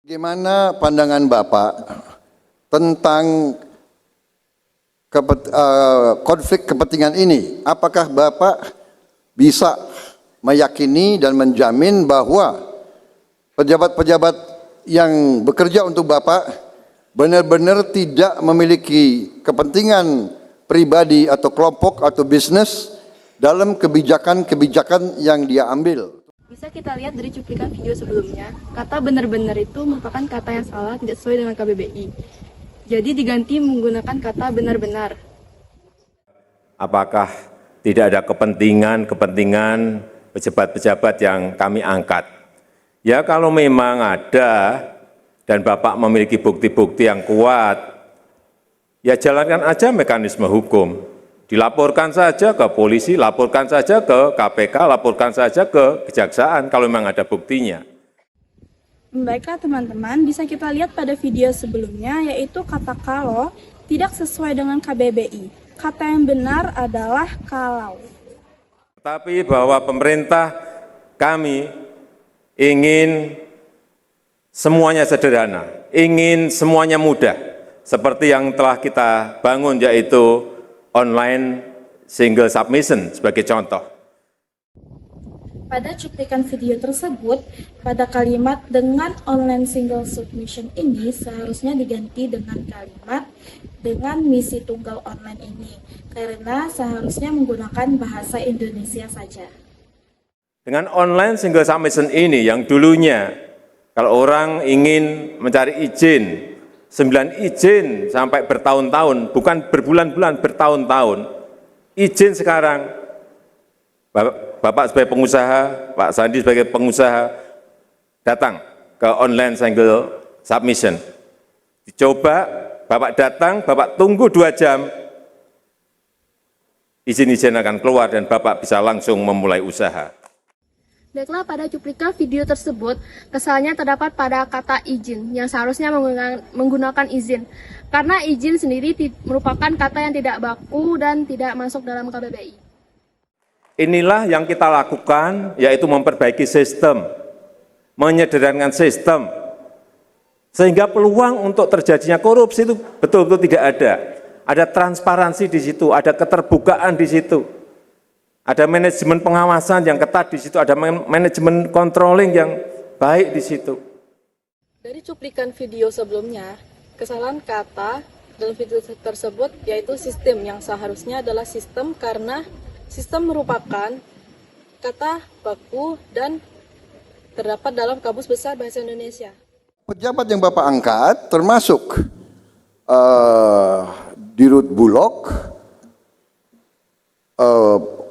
Bagaimana pandangan Bapak tentang konflik kepentingan ini? Apakah Bapak bisa meyakini dan menjamin bahwa pejabat-pejabat yang bekerja untuk Bapak benar-benar tidak memiliki kepentingan pribadi atau kelompok atau bisnis dalam kebijakan-kebijakan yang dia ambil? Bisa kita lihat dari cuplikan video sebelumnya, kata benar-benar itu merupakan kata yang salah, tidak sesuai dengan KBBI. Jadi diganti menggunakan kata benar-benar. Apakah tidak ada kepentingan pejabat-pejabat yang kami angkat? Ya kalau memang ada dan Bapak memiliki bukti-bukti yang kuat, ya jalankan aja mekanisme hukum. Dilaporkan saja ke polisi, laporkan saja ke KPK, laporkan saja ke kejaksaan kalau memang ada buktinya. Baiklah teman-teman, bisa kita lihat pada video sebelumnya, yaitu kata kalau tidak sesuai dengan KBBI. Kata yang benar adalah kalau. Tapi bahwa pemerintah kami ingin semuanya sederhana, ingin semuanya mudah, seperti yang telah kita bangun yaitu online single submission sebagai contoh. Pada cuplikan video tersebut, pada kalimat dengan online single submission ini seharusnya diganti dengan kalimat dengan misi tunggal online ini, karena seharusnya menggunakan bahasa Indonesia saja. Dengan online single submission ini yang dulunya kalau orang ingin mencari izin, 9 izin sampai bertahun-tahun, bukan berbulan-bulan, bertahun-tahun. Izin sekarang, Bapak sebagai pengusaha, Pak Sandi sebagai pengusaha, datang ke online single submission. Dicoba, Bapak datang, Bapak tunggu 2 jam, izin-izin akan keluar dan Bapak bisa langsung memulai usaha. Baiklah, pada cuplikan video tersebut, kesalahannya terdapat pada kata izin, yang seharusnya menggunakan izin. Karena izin sendiri merupakan kata yang tidak baku dan tidak masuk dalam KBBI. Inilah yang kita lakukan, yaitu memperbaiki sistem, menyederhanakan sistem, sehingga peluang untuk terjadinya korupsi itu betul-betul tidak ada. Ada transparansi di situ, ada keterbukaan di situ. Ada manajemen pengawasan yang ketat di situ, ada manajemen controlling yang baik di situ. Dari cuplikan video sebelumnya, kesalahan kata dalam video tersebut yaitu sistem, yang seharusnya adalah sistem karena sistem merupakan kata baku dan terdapat dalam Kamus Besar Bahasa Indonesia. Pejabat yang Bapak angkat termasuk Dirut Bulog,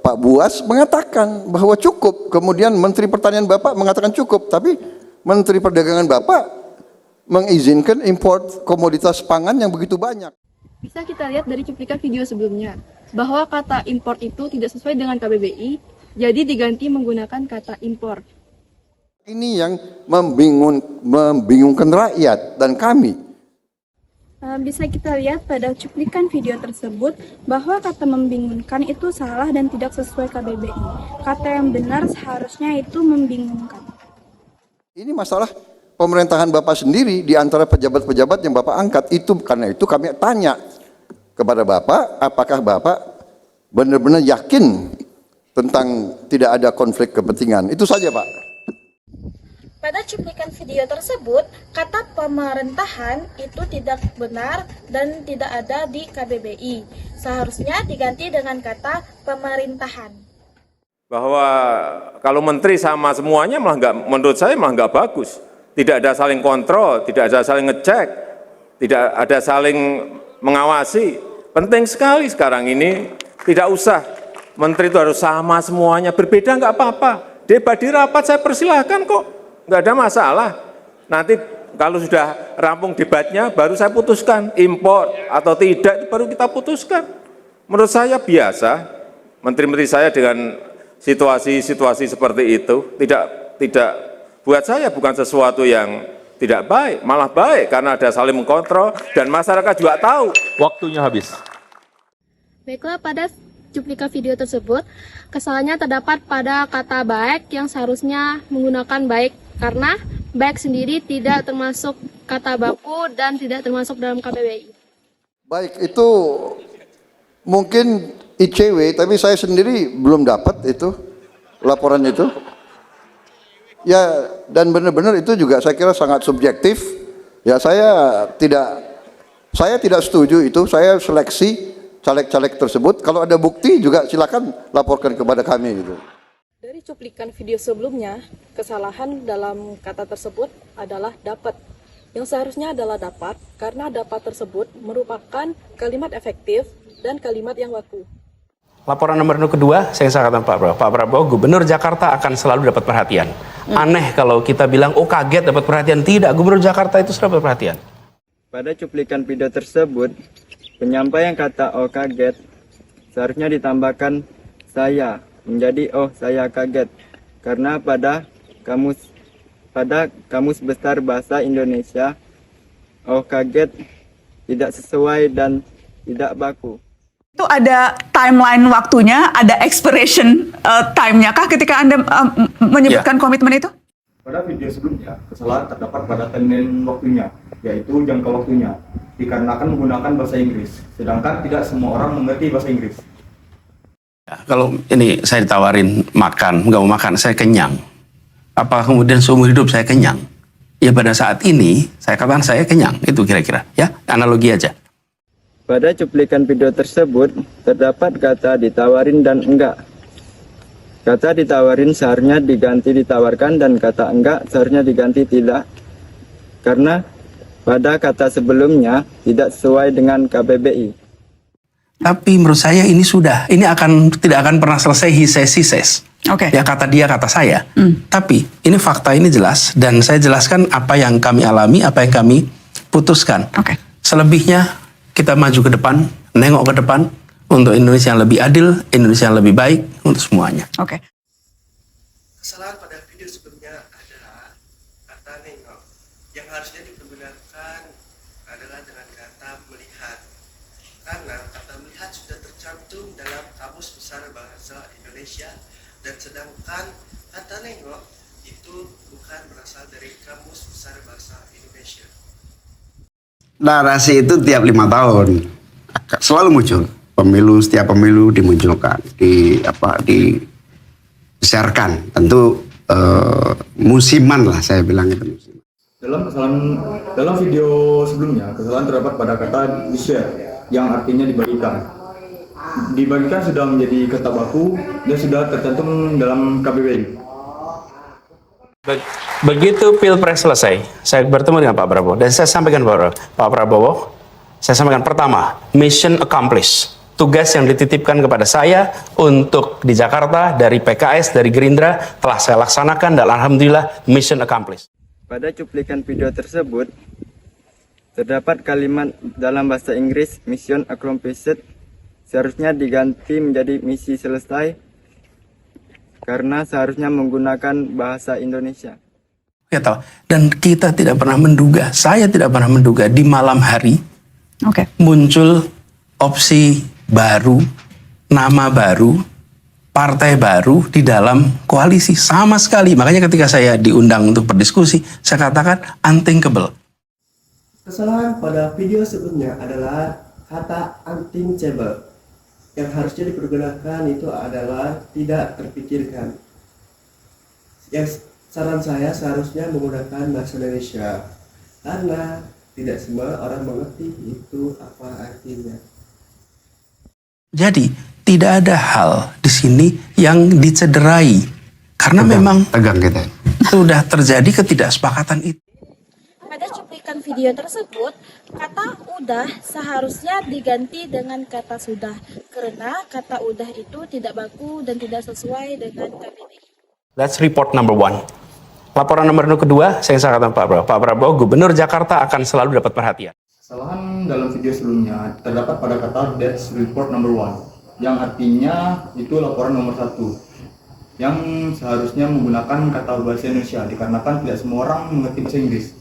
Pak Buas mengatakan bahwa cukup, kemudian Menteri Pertanian Bapak mengatakan cukup, tapi Menteri Perdagangan Bapak mengizinkan impor komoditas pangan yang begitu banyak. Bisa kita lihat dari cuplikan video sebelumnya, bahwa kata impor itu tidak sesuai dengan KBBI, jadi diganti menggunakan kata impor. Ini yang membingungkan rakyat dan kami. Bisa kita lihat pada cuplikan video tersebut bahwa kata membingungkan itu salah dan tidak sesuai KBBI. Kata yang benar seharusnya itu membingungkan. Ini masalah pemerintahan Bapak sendiri di antara pejabat-pejabat yang Bapak angkat. Karena itu kami tanya kepada Bapak, apakah Bapak benar-benar yakin tentang tidak ada konflik kepentingan? Itu saja, Pak. Pada cuplikan video tersebut, kata pemerintahan itu tidak benar dan tidak ada di KBBI. Seharusnya diganti dengan kata pemerintahan. Bahwa kalau menteri sama semuanya malah enggak, menurut saya malah enggak bagus. Tidak ada saling kontrol, tidak ada saling ngecek, tidak ada saling mengawasi. Penting sekali sekarang ini, tidak usah menteri itu harus sama semuanya, berbeda enggak apa-apa. Debat di rapat saya persilahkan kok. Enggak ada masalah. Nanti kalau sudah rampung debatnya, baru saya putuskan impor atau tidak, itu baru kita putuskan. Menurut saya biasa, menteri-menteri saya dengan situasi-situasi seperti itu, tidak buat saya bukan sesuatu yang tidak baik, malah baik karena ada saling mengkontrol dan masyarakat juga tahu. Waktunya habis. Baiklah, pada cuplikan video tersebut, kesalahannya terdapat pada kata baik yang seharusnya menggunakan baik, karena baik sendiri tidak termasuk kata baku dan tidak termasuk dalam KBBI. Baik, itu mungkin ICW, tapi saya sendiri belum dapat itu laporan itu. Ya, dan benar-benar itu juga saya kira sangat subjektif. Ya, saya tidak setuju itu. Saya seleksi caleg-caleg tersebut. Kalau ada bukti juga silakan laporkan kepada kami gitu. Dari cuplikan video sebelumnya, kesalahan dalam kata tersebut adalah dapat. Yang seharusnya adalah dapat, karena dapat tersebut merupakan kalimat efektif dan kalimat yang baku. Laporan nomor kedua, saya katakan Pak Prabowo, Gubernur Jakarta akan selalu dapat perhatian. Aneh kalau kita bilang, oh kaget dapat perhatian. Tidak, Gubernur Jakarta itu selalu dapat perhatian. Pada cuplikan video tersebut, penyampaian kata "oh kaget" seharusnya ditambahkan "saya" menjadi "oh saya kaget", karena pada Kamus Besar Bahasa Indonesia, "oh kaget" tidak sesuai dan tidak baku. Itu ada timeline waktunya, ada expiration time-nya kah ketika Anda menyebutkan komitmen itu? Pada video sebelumnya, kesalahan terdapat pada timeline waktunya, yaitu jangka waktunya, dikarenakan menggunakan bahasa Inggris, sedangkan tidak semua orang mengerti bahasa Inggris. Ya, kalau ini saya ditawarin makan, nggak mau makan, saya kenyang. Apa kemudian seumur hidup saya kenyang? Ya pada saat ini, saya katakan saya kenyang, itu kira-kira. Ya, analogi aja. Pada cuplikan video tersebut, terdapat kata ditawarin dan enggak. Kata ditawarin seharusnya diganti ditawarkan dan kata enggak seharusnya diganti tidak. Karena pada kata sebelumnya tidak sesuai dengan KBBI. Tapi menurut saya ini tidak akan pernah selesai he says, she says. Oke. Ya kata dia, kata saya. Tapi ini fakta ini jelas dan saya jelaskan apa yang kami alami, apa yang kami putuskan. Oke. Selebihnya kita maju ke depan, nengok ke depan untuk Indonesia yang lebih adil, Indonesia yang lebih baik untuk semuanya. Oke. Kesalahan pada video sebelumnya adalah kata nengok yang harusnya dipergunakan adalah dengan kata melihat, karena kata melihat sudah tercantum dalam Kamus Besar Bahasa Indonesia, dan sedangkan kata nengok itu bukan berasal dari Kamus Besar Bahasa Indonesia. Narasi itu tiap 5 tahun selalu muncul. Setiap pemilu dimunculkan, disiarkan. Tentu musiman lah, saya bilang itu musiman. Dalam video sebelumnya, kesalahan terdapat pada kata di-share yang artinya dibagikan. Dibagikan sudah menjadi kata baku dan sudah tercantum dalam KBBI. Begitu Pilpres selesai, saya bertemu dengan Pak Prabowo dan saya sampaikan Pak Prabowo, saya sampaikan pertama, mission accomplished. Tugas yang dititipkan kepada saya untuk di Jakarta dari PKS, dari Gerindra telah saya laksanakan dan alhamdulillah mission accomplished. Pada cuplikan video tersebut, terdapat kalimat dalam bahasa Inggris mission accomplished seharusnya diganti menjadi misi selesai, karena seharusnya menggunakan bahasa Indonesia. Ya tahu. Dan kita tidak pernah menduga, saya tidak pernah menduga di malam hari muncul opsi baru, nama baru, partai baru di dalam koalisi sama sekali. Makanya ketika saya diundang untuk berdiskusi, saya katakan unthinkable. Kesalahan pada video sebelumnya adalah kata unthinkable. Yang harusnya dipergunakan itu adalah tidak terpikirkan. Saran saya seharusnya menggunakan bahasa Indonesia, karena tidak semua orang mengerti itu apa artinya. Jadi tidak ada hal di sini yang dicederai karena memang tegang kita. Sudah terjadi ketidaksepakatan itu. Pada cuplikan video tersebut, kata udah seharusnya diganti dengan kata sudah, karena kata udah itu tidak baku dan tidak sesuai dengan KBBI. That's report number 1. Laporan nomor kedua, saya katakan Pak Prabowo, Gubernur Jakarta akan selalu dapat perhatian. Kesalahan dalam video sebelumnya terdapat pada kata that's report number 1, yang artinya itu laporan nomor 1, yang seharusnya menggunakan kata bahasa Indonesia dikarenakan tidak semua orang mengerti bahasa Inggris.